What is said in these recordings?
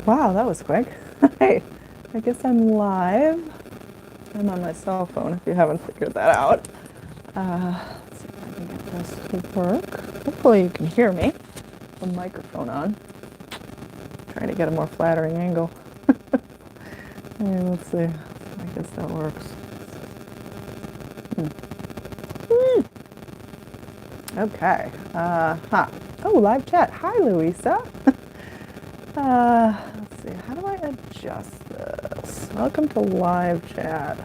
Wow, that was quick. Hey, I guess I'm live. I'm on my cell phone if you haven't figured that out. Let's see if I can get this to work. Hopefully you can hear me. The microphone on. Trying to get a more flattering angle. Hey, let's see. I guess that works. Okay. Oh, live chat. Hi, Louisa. Let's see. How do I adjust this? Welcome to live chat.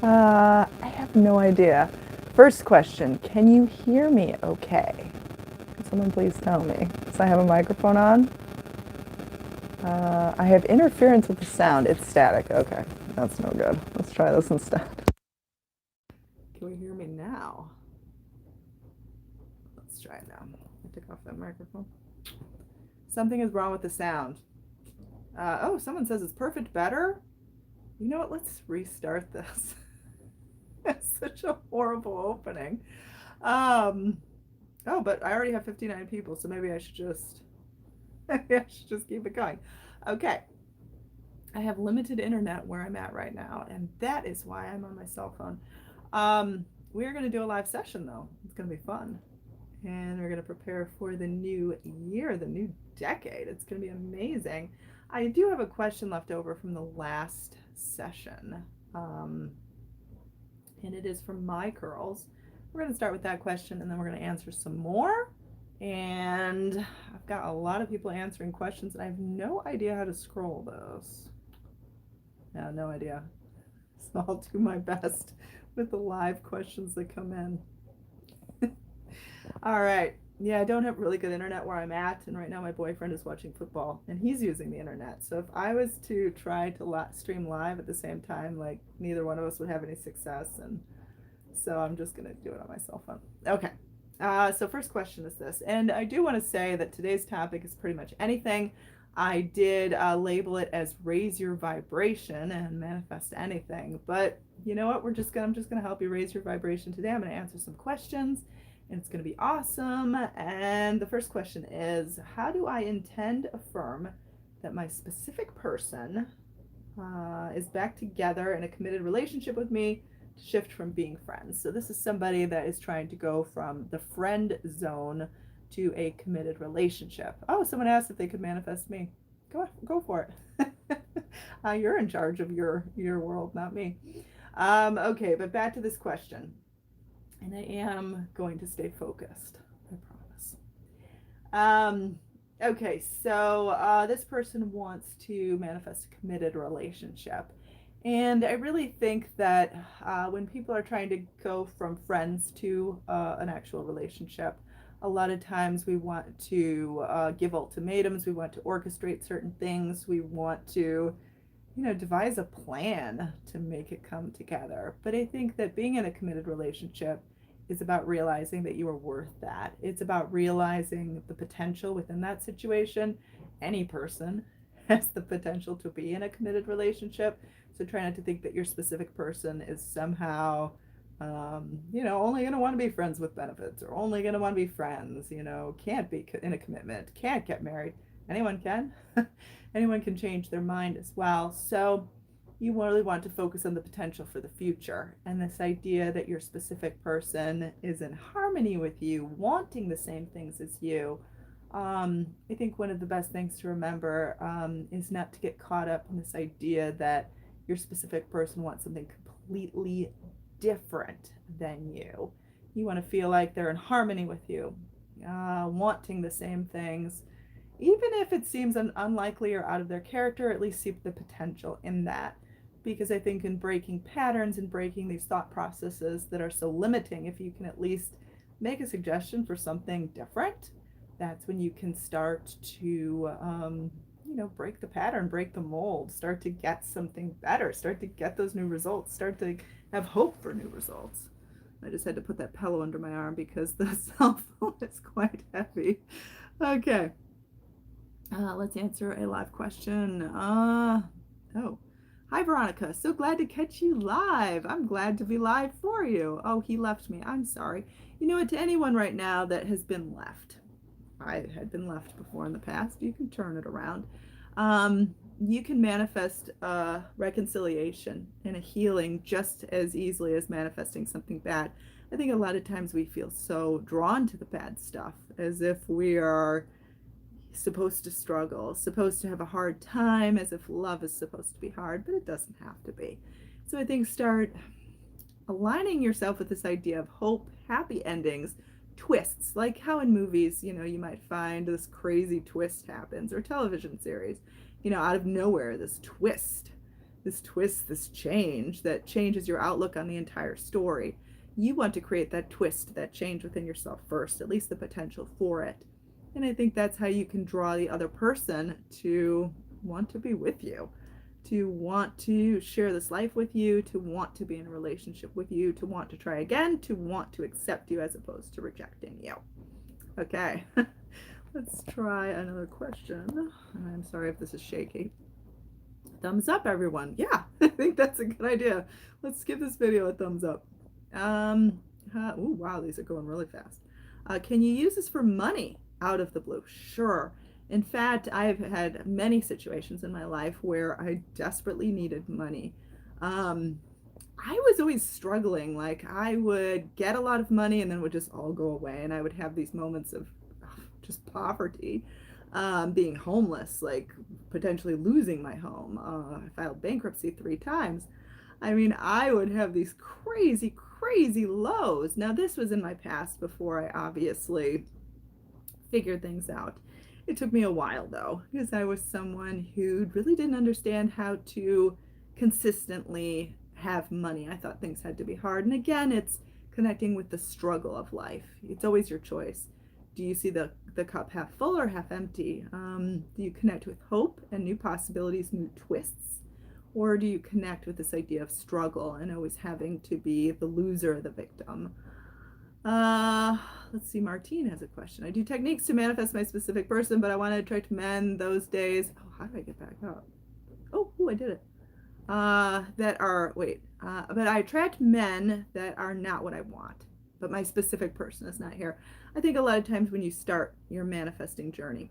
I have no idea. First question, can you hear me okay? Can someone please tell me? Does I have a microphone on? I have interference with the sound. It's static. Okay, that's no good. Let's try this instead. Can we hear me now? Let's try it now. I took off that microphone. Something is wrong with the sound. Oh, someone says it's perfect better. You know what? Let's restart this. It's such a horrible opening. Oh, but I already have 59 people, so maybe I should just keep it going. Okay. I have limited internet where I'm at right now, and that is why I'm on my cell phone. We're going to do a live session, though. It's going to be fun. And we're going to prepare for the new year, the new decade. It's going to be amazing. I do have a question left over from the last session. And it is from My Curls. We're going to start with that question, and then we're going to answer some more. And I've got a lot of people answering questions, and I have no idea how to scroll those. Yeah, no idea. So I'll do my best with the live questions that come in. All right. Yeah, I don't have really good internet where I'm at, and right now my boyfriend is watching football, and he's using the internet. So if I was to try to stream live at the same time, like neither one of us would have any success, and so I'm just gonna do it on my cell phone. Okay. So first question is this, and I do want to say that today's topic is pretty much anything. I did label it as raise your vibration and manifest anything, but you know what? I'm just gonna help you raise your vibration today. I'm gonna answer some questions, and it's going to be awesome. And the first question is, how do I intend affirm that my specific person is back together in a committed relationship with me to shift from being friends? So this is somebody that is trying to go from the friend zone to a committed relationship. Oh, someone asked if they could manifest me. Go for it. You're in charge of your world, not me. Okay, but back to this question. And I am going to stay focused, I promise. Okay, so this person wants to manifest a committed relationship. And I really think that when people are trying to go from friends to an actual relationship, a lot of times we want to give ultimatums, we want to orchestrate certain things, we want to devise a plan to make it come together. But I think that being in a committed relationship is about realizing that you are worth that. It's about realizing the potential within that situation. Any person has the potential to be in a committed relationship. So try not to think that your specific person is somehow, only going to want to be friends with benefits, or only going to want to be friends, can't be in a commitment, can't get married. Anyone can. Anyone can change their mind as well. So you really want to focus on the potential for the future, and this idea that your specific person is in harmony with you, wanting the same things as you. I think one of the best things to remember is not to get caught up in this idea that your specific person wants something completely different than you. You want to feel like they're in harmony with you, wanting the same things. Even if it seems unlikely or out of their character, at least see the potential in that. Because I think in breaking patterns and breaking these thought processes that are so limiting, if you can at least make a suggestion for something different, that's when you can start to, break the pattern, break the mold, start to get something better, start to get those new results, start to have hope for new results. I just had to put that pillow under my arm because the cell phone is quite heavy. Okay. Let's answer a live question. Hi, Veronica. So glad to catch you live. I'm glad to be live for you. Oh, he left me. I'm sorry. You know what? To anyone right now that has been left, I had been left before in the past, you can turn it around. You can manifest reconciliation and a healing just as easily as manifesting something bad. I think a lot of times we feel so drawn to the bad stuff, as if we are supposed to struggle, supposed to have a hard time, as if love is supposed to be hard, but it doesn't have to be. So I think start aligning yourself with this idea of hope, happy endings, twists, like how in movies, you might find this crazy twist happens, or television series, out of nowhere, this change that changes your outlook on the entire story. You want to create that twist, that change within yourself first, at least the potential for it. And I think that's how you can draw the other person to want to be with you, to want to share this life with you, to want to be in a relationship with you, to want to try again, to want to accept you as opposed to rejecting you. Okay, let's try another question. I'm sorry if this is shaky. Thumbs up, everyone. Yeah, I think that's a good idea. Let's give this video a thumbs up. Oh, wow, these are going really fast. Can you use this for money out of the blue? Sure. In fact, I've had many situations in my life where I desperately needed money. I was always struggling. Like, I would get a lot of money and then it would just all go away. And I would have these moments of just poverty, being homeless, like potentially losing my home. I filed bankruptcy 3 times. I mean, I would have these crazy, crazy lows. Now, this was in my past before I obviously figured things out. It took me a while, though, because I was someone who really didn't understand how to consistently have money. I thought things had to be hard. And again, it's connecting with the struggle of life. It's always your choice. Do you see the cup half full or half empty? Do you connect with hope and new possibilities, new twists? Or do you connect with this idea of struggle and always having to be the loser, the victim? Let's see, Martine has a question. I do techniques to manifest my specific person, but I want to attract men those days. Oh, how do I get back up? Oh, I did it. But I attract men that are not what I want, but my specific person is not here. I think a lot of times when you start your manifesting journey,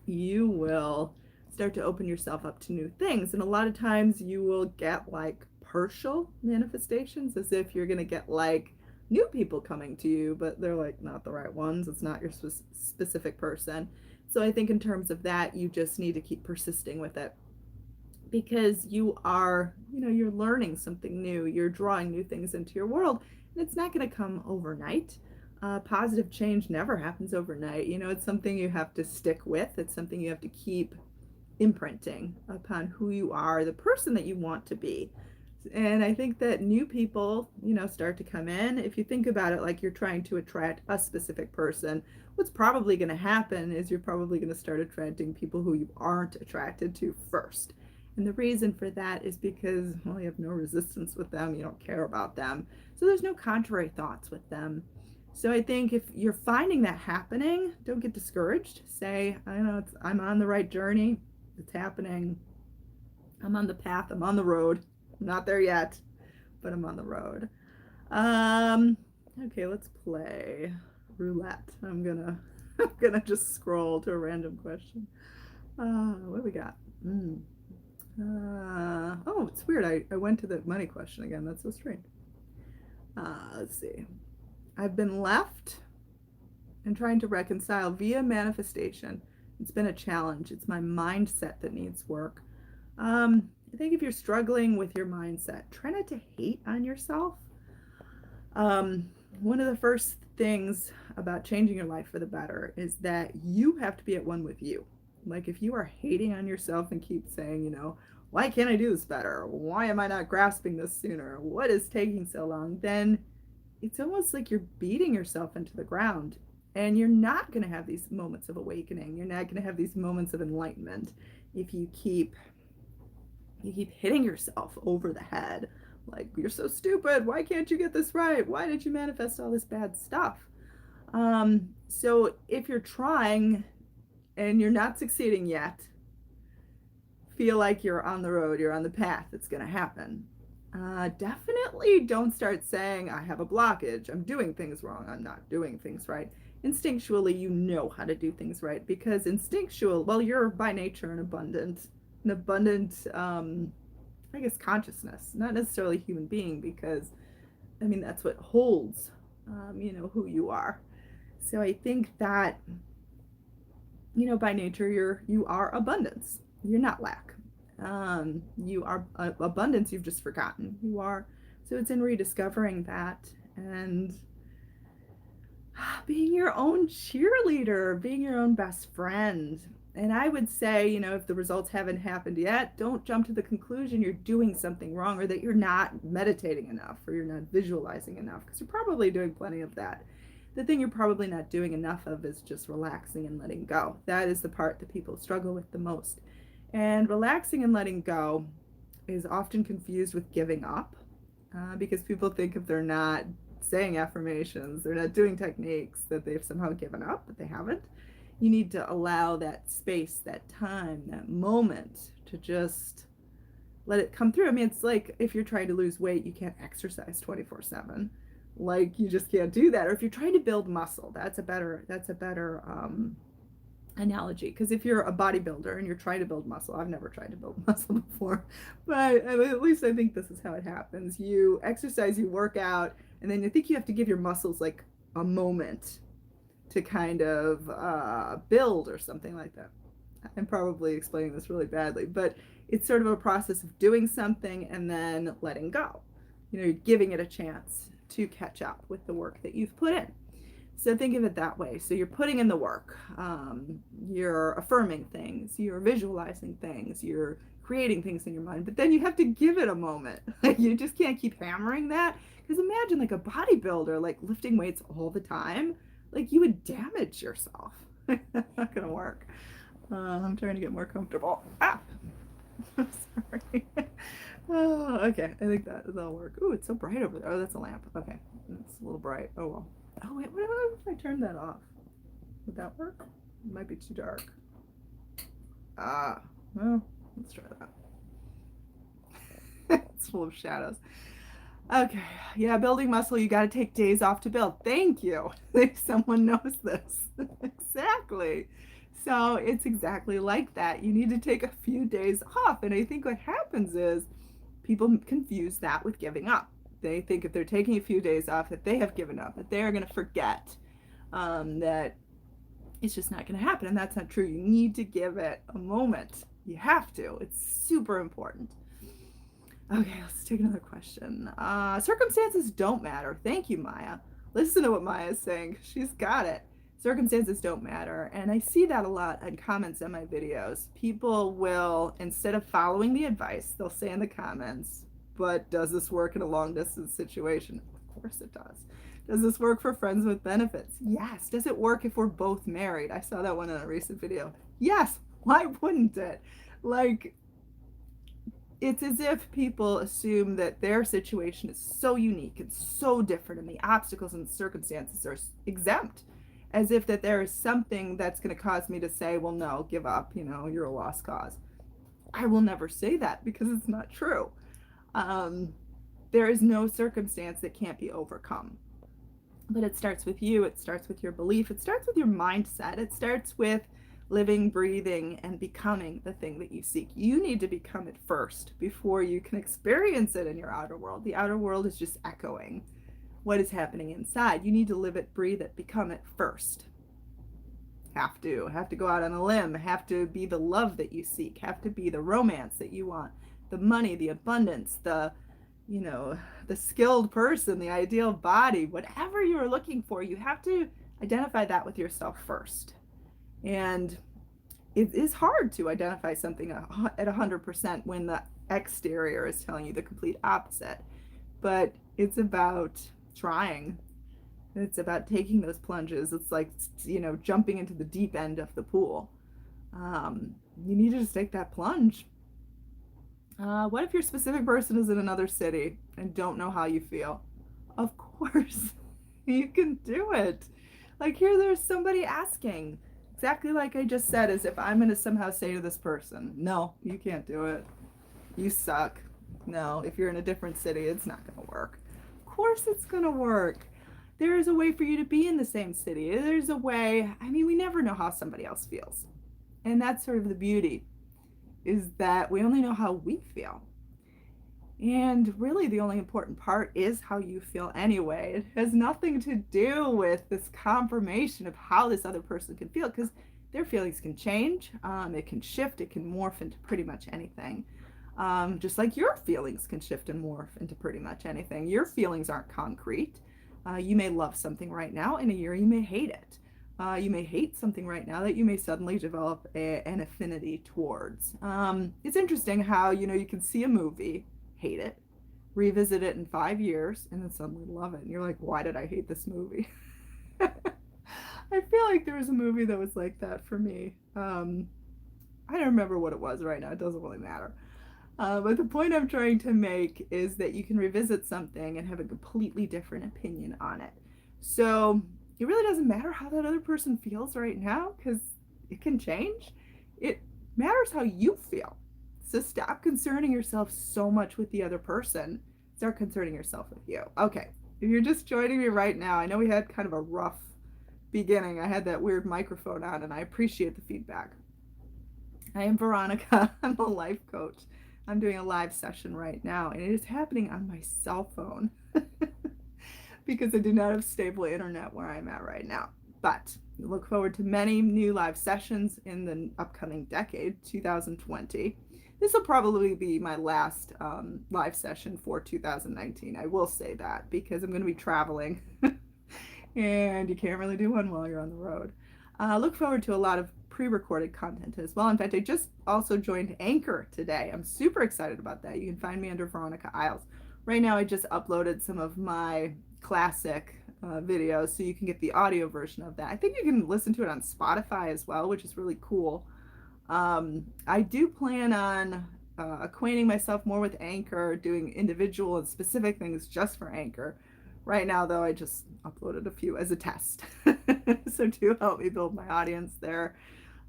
you will start to open yourself up to new things. And a lot of times you will get like partial manifestations, as if you're going to get like new people coming to you, but they're like not the right ones. It's not your specific person. So I think in terms of that, you just need to keep persisting with it, because you are, you're learning something new. You're drawing new things into your world, and it's not going to come overnight. Positive change never happens overnight. It's something you have to stick with. It's something you have to keep imprinting upon who you are, the person that you want to be. And I think that new people, start to come in. If you think about it like you're trying to attract a specific person, what's probably going to happen is you're probably going to start attracting people who you aren't attracted to first. And the reason for that is because, well, you have no resistance with them. You don't care about them. So there's no contrary thoughts with them. So I think if you're finding that happening, don't get discouraged. Say, I know I'm on the right journey. It's happening. I'm on the path. I'm on the road. I'm not there yet, but I'm on the road. Okay, let's play roulette. I'm gonna just scroll to a random question. What do we got? Oh, it's weird. I went to the money question again. That's so strange. Let's see. I've been left and trying to reconcile via manifestation. It's been a challenge. It's my mindset that needs work. I think if you're struggling with your mindset, try not to hate on yourself. One of the first things about changing your life for the better is that you have to be at one with you. Like, if you are hating on yourself and keep saying, why can't I do this better? Why am I not grasping this sooner? What is taking so long? Then it's almost like you're beating yourself into the ground, and you're not going to have these moments of awakening. You're not going to have these moments of enlightenment if you keep hitting yourself over the head. Like, you're so stupid. Why can't you get this right? Why did you manifest all this bad stuff? So if you're trying and you're not succeeding yet, feel like you're on the road, you're on the path, it's going to happen. Definitely don't start saying, I have a blockage, I'm doing things wrong, I'm not doing things right. instinctually you know how to do things right, because instinctual, well, you're by nature an abundant I guess consciousness, not necessarily human being, because I mean that's what holds who you are. So I think that by nature you are abundance. You're not lack. You are abundance. You've just forgotten you are. So it's in rediscovering that, and being your own cheerleader, being your own best friend. And I would say, if the results haven't happened yet, don't jump to the conclusion you're doing something wrong, or that you're not meditating enough, or you're not visualizing enough, because you're probably doing plenty of that. The thing you're probably not doing enough of is just relaxing and letting go. That is the part that people struggle with the most. And relaxing and letting go is often confused with giving up, because people think if they're not saying affirmations, they're not doing techniques, that they've somehow given up, but they haven't. You need to allow that space, that time, that moment to just let it come through. I mean, it's like if you're trying to lose weight, you can't exercise 24/7. Like, you just can't do that. Or if you're trying to build muscle, that's a better analogy. Because if you're a bodybuilder and you're trying to build muscle, I've never tried to build muscle before, but at least I think this is how it happens. You exercise, you work out, and then you think you have to give your muscles like a moment to kind of build or something like that. I'm probably explaining this really badly, but it's sort of a process of doing something and then letting go. You're giving it a chance to catch up with the work that you've put in. So think of it that way. So you're putting in the work, you're affirming things, you're visualizing things, you're creating things in your mind, but then you have to give it a moment. You just can't keep hammering that, because imagine like a bodybuilder, like lifting weights all the time, like you would damage yourself. Not gonna work. I'm trying to get more comfortable. Sorry. Oh, okay. I think that'll work. Ooh, it's so bright over there. Oh, that's a lamp. Okay, it's a little bright. Oh well. Oh wait, what if I turn that off? Would that work? It might be too dark. Well, let's try that. It's full of shadows. Okay, yeah, building muscle, you got to take days off to build. Thank you. Someone knows this. Exactly. So it's exactly like that. You need to take a few days off. And I think what happens is people confuse that with giving up. They think if they're taking a few days off that they have given up, that they are going to forget, that it's just not going to happen. And that's not true. You need to give it a moment. You have to. It's super important. Okay, let's take another question. Circumstances don't matter. Thank you, Maya. Listen to what Maya's saying. She's got it. Circumstances don't matter. And I see that a lot in comments on my videos. People will, instead of following the advice, they'll say in the comments, but does this work in a long distance situation? Of course it does. Does this work for friends with benefits? Yes. Does it work if we're both married? I saw that one in a recent video. Yes. Why wouldn't it? Like, it's as if people assume that their situation is so unique and so different, and the obstacles and circumstances are exempt, as if that there is something that's going to cause me to say, well, no, give up, you're a lost cause. I will never say that, because it's not true. There is no circumstance that can't be overcome. But it starts with you. It starts with your belief. It starts with your mindset. It starts with living, breathing, and becoming the thing that you seek. You need to become it first before you can experience it in your outer world. The outer world is just echoing what is happening inside. You need to live it, breathe it, become it first. Have to go out on a limb, have to be the love that you seek, have to be the romance that you want, the money, the abundance, the skilled person, the ideal body, whatever you're looking for. You have to identify that with yourself first. And it is hard to identify something at 100% when the exterior is telling you the complete opposite. But it's about trying. It's about taking those plunges. It's like, jumping into the deep end of the pool. You need to just take that plunge. What if your specific person is in another city and don't know how you feel? Of course, you can do it. Like, here, there's somebody asking. Exactly like I just said, as if I'm going to somehow say to this person, no, you can't do it. You suck. No, if you're in a different city, it's not going to work. Of course it's going to work. There is a way for you to be in the same city. There's a way. I mean, we never know how somebody else feels. And that's sort of the beauty, is that we only know how we feel. And really, the only important part is how you feel anyway. It has nothing to do with this confirmation of how this other person can feel, because their feelings can change, it can shift, it can morph into pretty much anything. Just like your feelings can shift and morph into pretty much anything. Your feelings aren't concrete. You may love something right now, in a year you may hate it. You may hate something right now that you may suddenly develop an affinity towards. It's interesting how, you can see a movie, hate it, revisit it in 5 years, and then suddenly love it. And you're like, why did I hate this movie? I feel like there was a movie that was like that for me. I don't remember what it was right now. It doesn't really matter. But the point I'm trying to make is that you can revisit something and have a completely different opinion on it. So it really doesn't matter how that other person feels right now, because it can change. It matters how you feel. So stop concerning yourself so much with the other person. Start concerning yourself with you. Okay, if you're just joining me right now, I know we had kind of a rough beginning. I had that weird microphone on, and I appreciate the feedback. I am Veronica. I'm a life coach. I'm doing a live session right now, and it is happening on my cell phone because I do not have stable internet where I'm at right now. But I look forward to many new live sessions in the upcoming decade, 2020. This will probably be my last live session for 2019. I will say that, because I'm going to be traveling and you can't really do one while you're on the road. Look forward to a lot of pre-recorded content as well. In fact, I just also joined Anchor today. I'm super excited about that. You can find me under VeronicaIsles. Right now, I just uploaded some of my classic videos, so you can get the audio version of that. I think you can listen to it on Spotify as well, which is really cool. I do plan on acquainting myself more with Anchor, doing individual and specific things just for Anchor. Right now, though, I just uploaded a few as a test. So do help me build my audience there.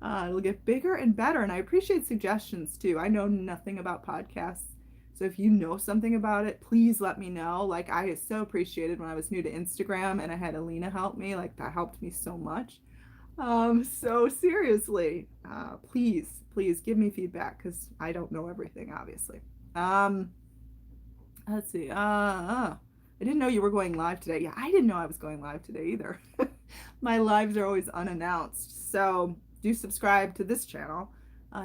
It'll get bigger and better, and I appreciate suggestions too. I know nothing about podcasts, so if you know something about it, please let me know. Like, I so appreciated when I was new to Instagram and I had Alina help me. Like, that helped me so much. So seriously, please give me feedback, because I don't know everything, obviously. Let's see. I didn't know you were going live today. Yeah, I didn't know I was going live today either. My lives are always unannounced. So do subscribe to this channel.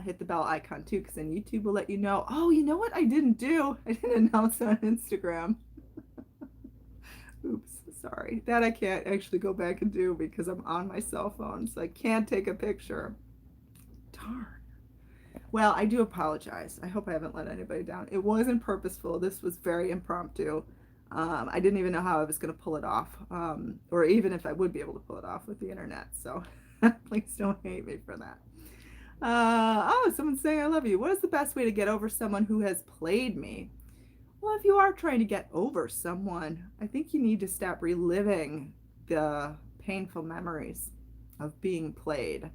Hit the bell icon too, because then YouTube will let you know. Oh, you know what I didn't do? I didn't announce on Instagram. Oops, sorry. That I can't actually go back and do because I'm on my cell phone, so I can't take a picture. Darn. Well, I do apologize. I hope I haven't let anybody down. It wasn't purposeful. This was very impromptu. I didn't even know how I was going to pull it off, or even if I would be able to pull it off with the internet. So please don't hate me for that. Someone's saying I love you. What is the best way to get over someone who has played me? Well, if you are trying to get over someone, I think you need to stop reliving the painful memories of being played,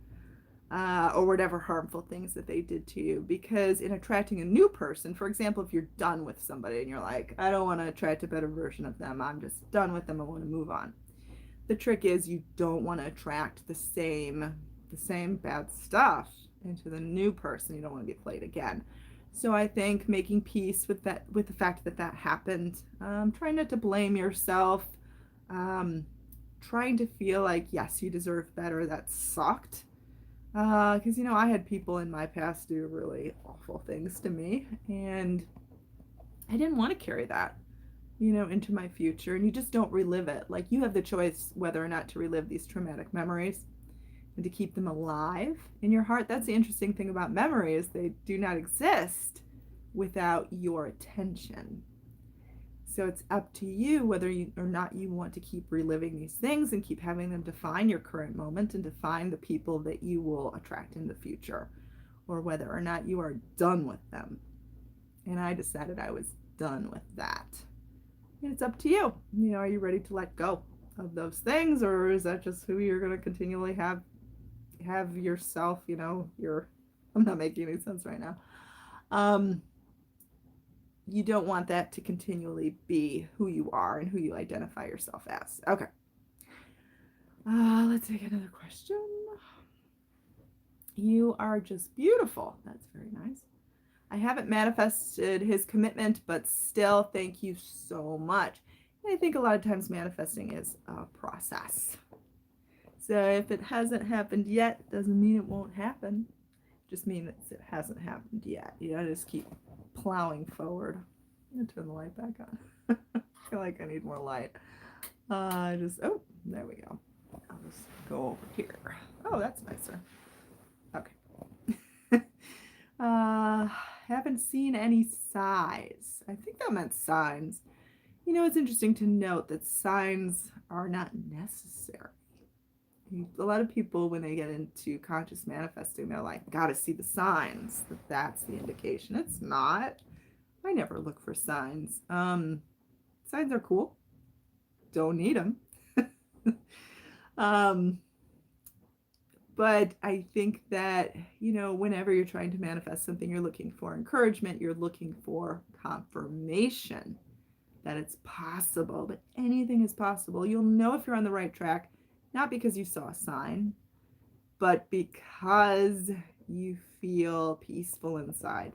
or whatever harmful things that they did to you. Because in attracting a new person, for example, if you're done with somebody and you're like, I don't want to attract a better version of them, I'm just done with them, I want to move on. The trick is, you don't want to attract the same bad stuff into the new person. You don't want to be played again. So I think making peace with the fact that that happened, trying not to blame yourself, trying to feel like, yes, you deserve better, that sucked. Because, I had people in my past do really awful things to me, and I didn't want to carry that, into my future. And you just don't relive it. Like, you have the choice whether or not to relive these traumatic memories and to keep them alive in your heart. That's the interesting thing about memories. They do not exist without your attention. So it's up to you whether or not you want to keep reliving these things and keep having them define your current moment and define the people that you will attract in the future, or whether or not you are done with them. And I decided I was done with that. And it's up to you. Are you ready to let go of those things, or is that just who you're going to continually have yourself? I'm not making any sense right now. You don't want that to continually be who you are and who you identify yourself as. Okay. Let's take another question. You are just beautiful. That's very nice. I haven't manifested his commitment, but still, thank you so much. And I think a lot of times manifesting is a process. So if it hasn't happened yet, doesn't mean it won't happen. Just means it hasn't happened yet. You gotta just keep plowing forward. I'm gonna turn the light back on. I feel like I need more light. Oh, there we go. I'll just go over here. Oh, that's nicer. Okay. Haven't seen any sighs. I think that meant signs. You know, it's interesting to note that signs are not necessary. A lot of people, when they get into conscious manifesting, they're like, gotta see the signs, that's the indication. It's not. I never look for signs. Signs are cool. Don't need them. But I think that, you know, whenever you're trying to manifest something, you're looking for encouragement, you're looking for confirmation that it's possible, but anything is possible. You'll know if you're on the right track, not because you saw a sign, but because you feel peaceful inside.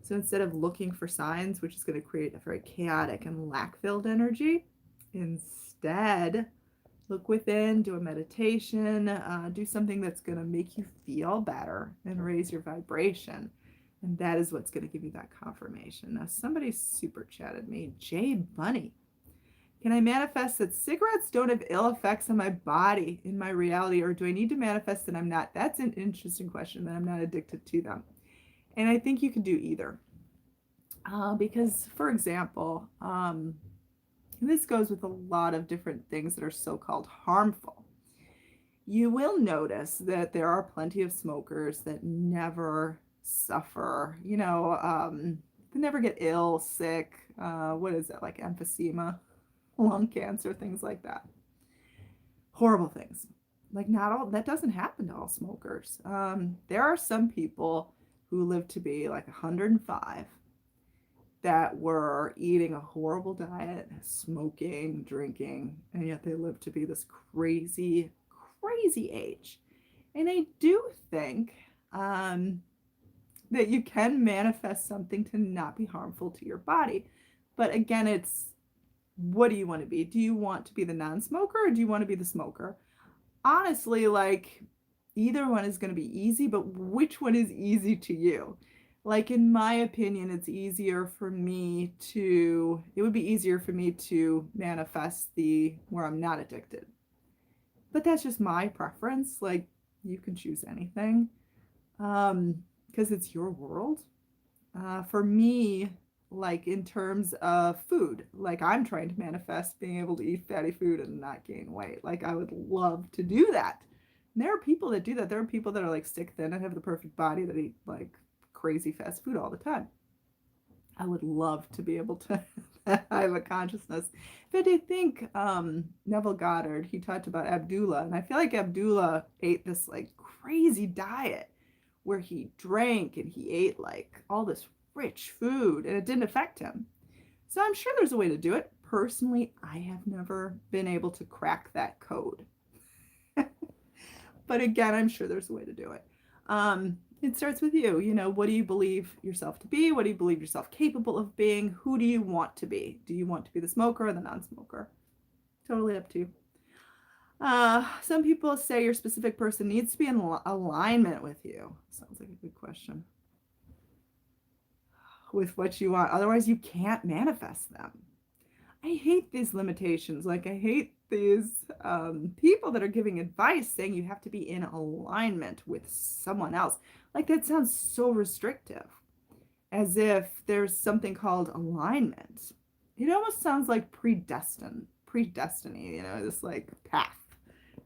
So instead of looking for signs, which is going to create a very chaotic and lack-filled energy, instead, look within, do a meditation, do something that's going to make you feel better and raise your vibration. And that is what's going to give you that confirmation. Now, somebody super chatted me, Jay Bunny. Can I manifest that cigarettes don't have ill effects on my body in my reality, or do I need to manifest that I'm not? That's an interesting question, that I'm not addicted to them. And I think you can do either. Because, for example, this goes with a lot of different things that are so-called harmful. You will notice that there are plenty of smokers that never suffer, they never get ill, sick, what is it, like emphysema, lung cancer, things like that. Horrible things. Like, not all, that doesn't happen to all smokers. There are some people who live to be like 105 that were eating a horrible diet, smoking, drinking, and yet they live to be this crazy, crazy age. And I do think that you can manifest something to not be harmful to your body. But again, it's, what do you want to be? Do you want to be the non-smoker, or do you want to be the smoker? Honestly, like, either one is going to be easy, but which one is easy to you? Like, in my opinion, it would be easier for me to manifest where I'm not addicted. But that's just my preference. Like, you can choose anything, because it's your world. For me, like, in terms of food, like, I'm trying to manifest being able to eat fatty food and not gain weight. Like, I would love to do that. And there are people that do that. There are people that are like stick thin and have the perfect body that eat like crazy fast food all the time. I would love to be able to have a consciousness. But I think Neville Goddard, he talked about Abdullah, and I feel like Abdullah ate this like crazy diet where he drank and he ate like all this rich food, and it didn't affect him. So I'm sure there's a way to do it. Personally, I have never been able to crack that code. But again, I'm sure there's a way to do it. It starts with you. What do you believe yourself to be? What do you believe yourself capable of being? Who do you want to be? Do you want to be the smoker or the non-smoker? Totally up to you. Some people say your specific person needs to be in alignment with you. Sounds like a good question. With what you want. Otherwise, you can't manifest them. I hate these limitations. Like, I hate these people that are giving advice saying you have to be in alignment with someone else. Like, that sounds so restrictive, as if there's something called alignment. It almost sounds like predestiny, this like path,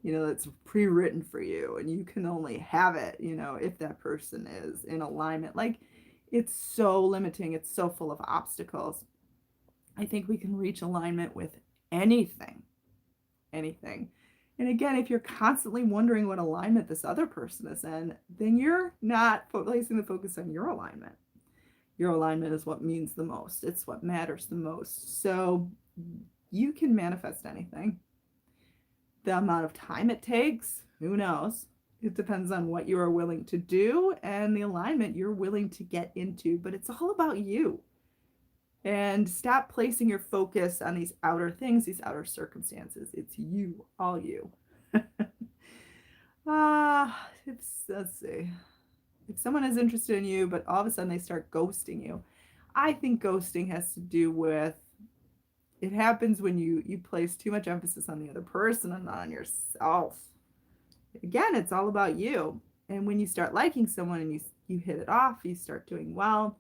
that's pre-written for you, and you can only have it, if that person is in alignment. Like, it's so limiting. It's so full of obstacles. I think we can reach alignment with anything. And again, if you're constantly wondering what alignment this other person is in, then you're not placing the focus on your alignment. Your alignment is what means the most. It's what matters the most. So you can manifest anything. The amount of time it takes, who knows? It depends on what you are willing to do and the alignment you're willing to get into, but it's all about you. And stop placing your focus on these outer things, these outer circumstances. It's you, all you. Let's see. If someone is interested in you, but all of a sudden they start ghosting you, I think ghosting has to do with it happens when you place too much emphasis on the other person and not on yourself. Again, it's all about you. And when you start liking someone and you hit it off, you start doing well,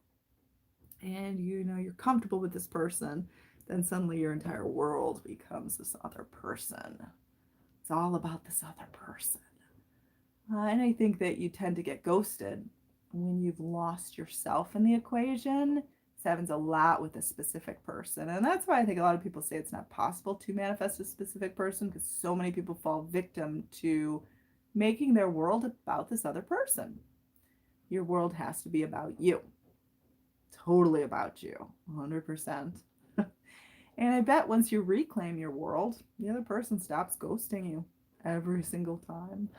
and you know you're comfortable with this person, then suddenly your entire world becomes this other person. It's all about this other person. And I think that you tend to get ghosted when you've lost yourself in the equation. This happens a lot with a specific person. And that's why I think a lot of people say it's not possible to manifest a specific person, because so many people fall victim to making their world about this other person. Your world has to be about you. Totally about you, 100%. And I bet once you reclaim your world, the other person stops ghosting you every single time.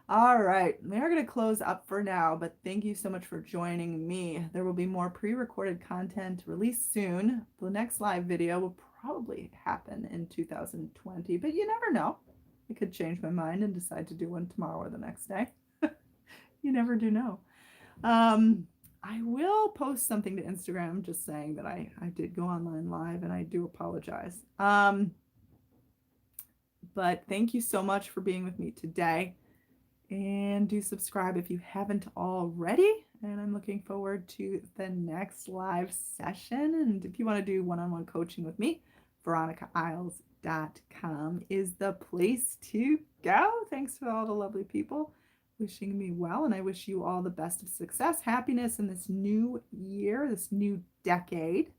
All right, we are going to close up for now, but thank you so much for joining me. There will be more pre-recorded content released soon. The next live video will probably happen in 2020, but you never know. I could change my mind and decide to do one tomorrow or the next day. You never do know. I will post something to Instagram just saying that I did go online live, and I do apologize. But thank you so much for being with me today. And do subscribe if you haven't already. And I'm looking forward to the next live session. And if you want to do one-on-one coaching with me, VeronicaIsles.com is the place to go. Thanks to all the lovely people wishing me well. And I wish you all the best of success, happiness in this new year, this new decade.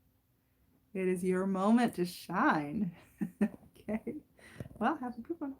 It is your moment to shine. Okay. Well, have a good one.